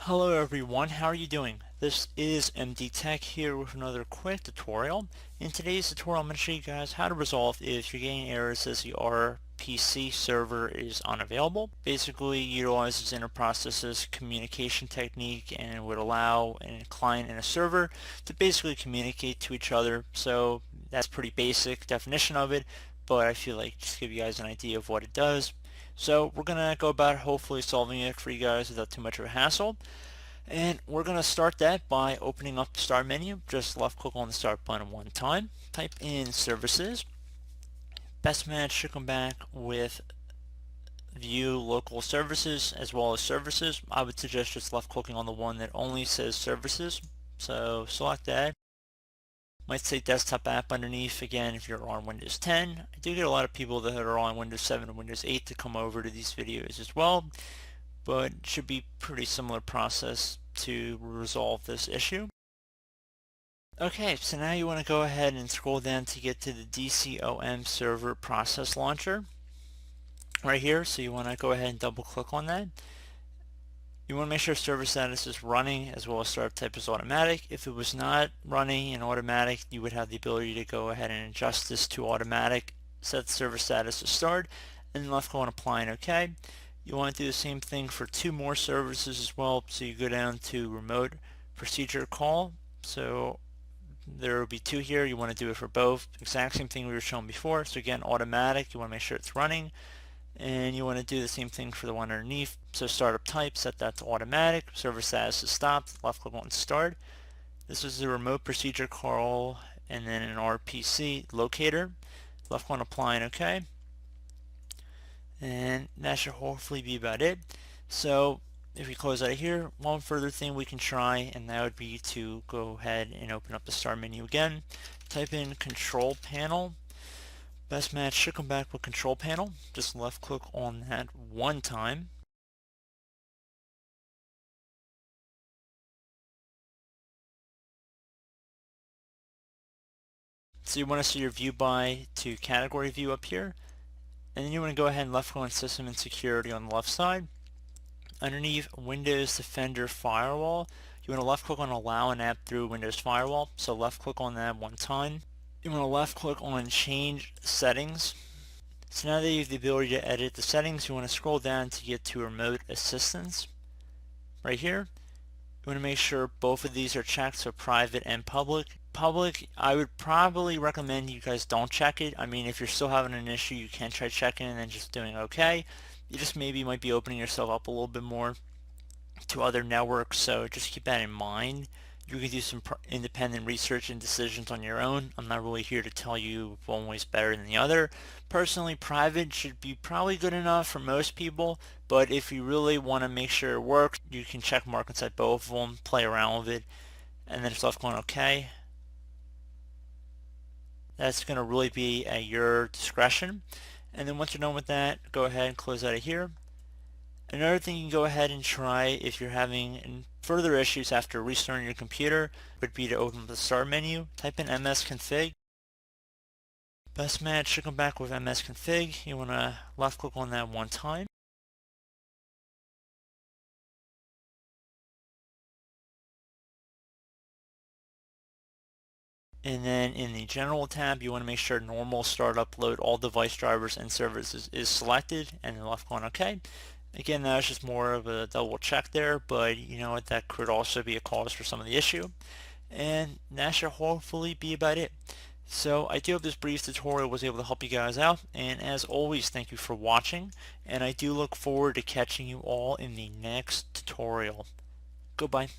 Hello everyone, how are you doing? This is MD Tech here with another quick tutorial. In today's tutorial I'm going to show you guys how to resolve if you're getting errors as the RPC server is unavailable. Basically utilizes interprocesses communication technique and would allow a client and a server to basically communicate to each other. So that's pretty basic definition of it, but I feel like just give you guys an idea of what it does. So we're going to go about hopefully solving it for you guys without too much of a hassle. And we're going to start that by opening up the start menu. Just left click on the start button one time. Type in services. Best match should come back with view local services as well as services. I would suggest just left clicking on the one that only says services. So select that. Might say desktop app underneath again if you're on Windows 10. I do get a lot of people that are on Windows 7 and Windows 8 to come over to these videos as well, but it should be pretty similar process to resolve this issue. Okay, so now you want to go ahead and scroll down to get to the DCOM server process launcher right here. So you want to go ahead and double click on that. You want to make sure server status is running as well as startup type is automatic. If it was not running and automatic, you would have the ability to go ahead and adjust this to automatic, set the server status to start, and then left click on apply and OK. You want to do the same thing for two more services as well. So you go down to remote procedure call. So there will be two here. You want to do it for both. Exact same thing we were showing before. So again, automatic, you want to make sure it's running. And you want to do the same thing for the one underneath. So startup type, set that to automatic. Server status is stopped. Left click on start. This is the remote procedure call and then an RPC locator. Left click on apply and OK. And that should hopefully be about it. So if we close out of here, one further thing we can try, and that would be to go ahead and open up the start menu again. Type in control panel. Best match should come back with control panel. Just left click on that one time. So you want to see your view by to category view up here. And then you want to go ahead and left click on system and security on the left side. Underneath Windows Defender Firewall, you want to left click on allow an app through Windows Firewall. So left click on that one time. You want to left click on change settings. So now that you have the ability to edit the settings, you want to scroll down to get to remote assistance. Right here, you want to make sure both of these are checked, so private and public. Public, I would probably recommend you guys don't check it. I mean, if you're still having an issue, you can try checking and then just doing okay. You just maybe might be opening yourself up a little bit more to other networks, so just keep that in mind. You can do some independent research and decisions on your own. I'm not really here to tell you one way is better than the other. Personally, private should be probably good enough for most people, but if you really want to make sure it works, you can check mark inside both of them, play around with it, and then just left going OK. That's going to really be at your discretion. And then once you're done with that, go ahead and close out of here. Another thing you can go ahead and try if you're having further issues after restarting your computer would be to open the start menu, type in msconfig. Best match should come back with msconfig. You want to left click on that one time. And then in the general tab, you want to make sure normal startup load all device drivers and services is selected, and then left click on OK. Again, that's just more of a double check there, but you know what, that could also be a cause for some of the issue. And that should hopefully be about it. So I do hope this brief tutorial was able to help you guys out, and as always, thank you for watching, and I do look forward to catching you all in the next tutorial. Goodbye.